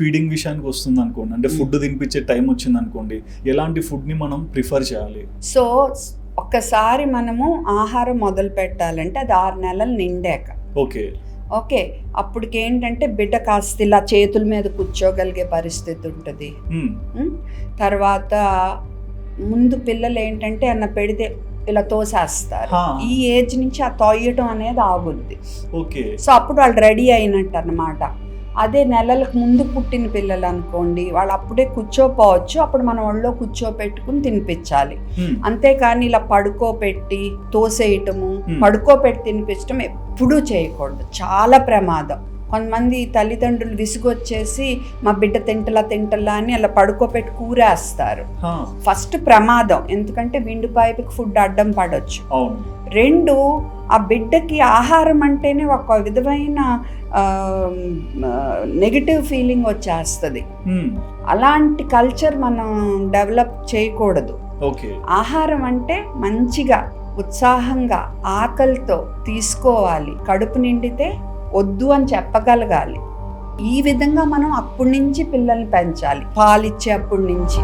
Feeding విషయానికి వస్తుంది అనుకోండి, అంటే ఫుడ్ తినిపించే టైం వచ్చింది అనుకోండి, ఎలాంటి ఫుడ్ని మనం ప్రిఫర్ చేయాలి? సో ఒక్కసారి మనము ఆహారం మొదలు పెట్టాలంటే అది 6 నెలలు నిండాక. ఓకే అప్పటికి ఏంటంటే బిడ్డ కాస్త ఇలా చేతుల మీద కూర్చోగలిగే పరిస్థితి ఉంటుంది. తర్వాత ముందు పిల్లలు ఏంటంటే అన్న పెడితే ఇలా తోసేస్తారు. ఈ ఏజ్ నుంచి ఆ తోయటం అనేది ఆగుద్ది. సో అప్పుడు వాళ్ళు రెడీ అయినట్టు అన్నమాట. అదే నెలలకు ముందు పుట్టిన పిల్లలు అనుకోండి, వాళ్ళు అప్పుడే కూర్చోపోవచ్చు, అప్పుడు మనం ఒళ్ళో కూర్చోపెట్టుకుని తినిపించాలి. అంతేకాని ఇలా పడుకోపెట్టి తోసేయటము, పడుకోపెట్టి తినిపించడం ఎప్పుడూ చేయకూడదు, చాలా ప్రమాదం. కొంతమంది తల్లిదండ్రులు విసుగొచ్చేసి మా బిడ్డ తింటలా అని అలా పడుకోపెట్టి కూరేస్తారు. ఫస్ట్ ప్రమాదం, ఎందుకంటే విండు పైపుకి ఫుడ్ అడ్డం పడవచ్చు. 2 ఆ బిడ్డకి ఆహారం అంటేనే ఒక విధమైన నెగిటివ్ ఫీలింగ్ వచ్చేస్తుంది. అలాంటి కల్చర్ మనం డెవలప్ చేయకూడదు. ఆహారం అంటే మంచిగా ఉత్సాహంగా ఆకలితో తీసుకోవాలి, కడుపు నిండితే వద్దు అని చెప్పగలగాలి. ఈ విధంగా మనం అప్పటి నుంచి పిల్లల్ని పెంచాలి, పాలిచ్చే అప్పటి నుంచి.